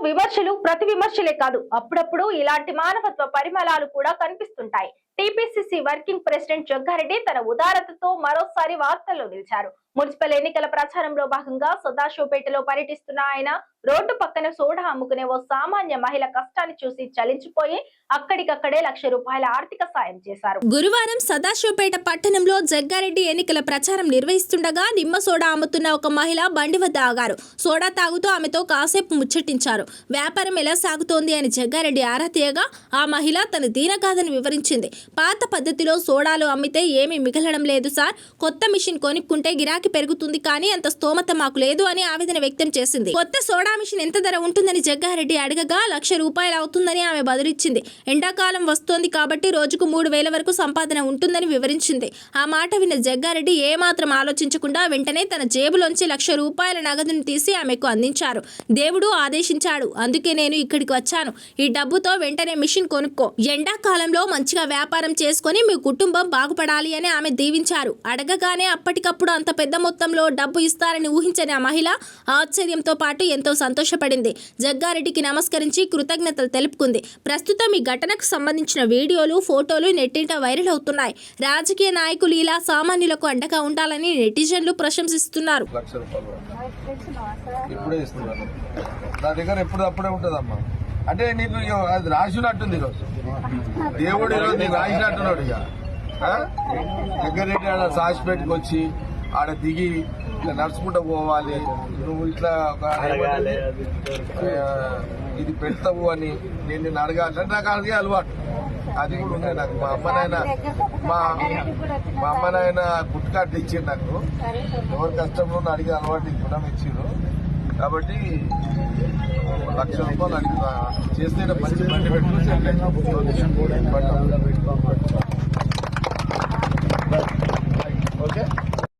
విమర్శలు ప్రతి విమర్శలే కాదు, అప్పుడప్పుడు ఇలాంటి మానవత్వ పరిమళాలు కూడా కనిపిస్తుంటాయి. టీపీసీసీ వర్కింగ్ ప్రెసిడెంట్ జగ్గారెడ్డి తన ఉదారతతో మరోసారి వార్తల్లో నిలిచారు. మున్సిపల్ ఎన్నికల ప్రచారంలో భాగంగా సదాశివపేటలో పర్యటిస్తున్న ఆయన రోడ్డు పక్కన సోడా అమ్ముకునే ఓ సామాన్య మహిళ కష్టాన్ని చూసి చలించిపోయి అక్కడికక్కడే ₹1,00,000 ఆర్థిక సాయం చేశారు. గురువారం సదాశివపేట పట్టణంలో జగ్గారెడ్డి ఎన్నికల ప్రచారం నిర్వహిస్తుండగా నిమ్మ సోడా అమ్ముతున్న ఒక మహిళ బండి వద్ద ఆగారు. సోడా తాగుతూ ఆమెతో కాసేపు ముచ్చటించారు. వ్యాపారం ఎలా సాగుతోంది అని జగ్గారెడ్డి ఆరా తీయగా ఆ మహిళ తన దీనగాథను వివరించింది. పాత పద్ధతిలో సోడాలు అమ్మితే ఏమీ మిగలడం లేదు సార్, కొత్త మిషన్ కొనుక్కుంటే గిరాకీ పెరుగుతుంది, కానీ అంత స్తోమత మాకు లేదు అని ఆవేదన వ్యక్తం చేసింది. కొత్త సోడా మిషన్ ఎంత ధర ఉంటుందని జగ్గారెడ్డి అడగగా ₹1,00,000 అవుతుందని ఆమె బదులిచ్చింది. ఎండాకాలం వస్తోంది కాబట్టి రోజుకు 3,000 వరకు సంపాదన ఉంటుందని వివరించింది. ఆ మాట విన్న జగ్గారెడ్డి ఏమాత్రం ఆలోచించకుండా వెంటనే తన జేబులోంచి ₹1,00,000 నగదును తీసి ఆమెకు అందించారు. దేవుడు ఆదేశించాడు, అందుకే నేను ఇక్కడికి వచ్చాను. ఈ డబ్బుతో వెంటనే మిషన్ కొనుక్కో, ఎండాకాలంలో మంచిగా వ్యాపారం చేసుకొని మీ కుటుంబం బాగుపడాలి అని ఆమె దీవించారు. అడగగానే అప్పటికప్పుడు అంత పెద్ద మొత్తంలో డబ్బు ఇస్తారని ఊహించని ఆ మహిళ ఆశ్చర్యంతో పాటు ఎంతో సంతోషపడింది. జగ్గారెడ్డికి నమస్కరించి కృతజ్ఞతలు తెలుపుకుంది. ప్రస్తుతం ఈ ఘటనకు సంబంధించిన వీడియోలు, ఫోటోలు నెట్టింట వైరల్ అవుతున్నాయి. రాజకీయ నాయకులు ఇలా సామాన్యులకు అండగా ఉండాలని నెటిజన్లు ప్రశంసిస్తున్నారు. అంటే నీకు అది రాసినట్టుంది ఈరోజు, దేవుడు ఈరోజు నీకు రాసినట్టున్నాడు. ఇక జగ్గారెడ్డి ఆడ సాసిపేటకి వచ్చి ఆడ దిగి ఇట్లా నడుచుకుంటూ పోవాలి, నువ్వు ఇట్లా ఇది పెడతావు అని నేను అడగాలంటే నాకు అడిగే అలవాటు అది కూడా ఉంది నాకు. మా అమ్మ నాయన గుట్కాట్లు ఇచ్చారు నాకు, ఎవరి కష్టంలో అడిగే అలవాటు గుణం ఇచ్చారు. కాబట్టి ₹1,00,000 అడిగి చేస్తే మంచి బండి పెట్టుకుని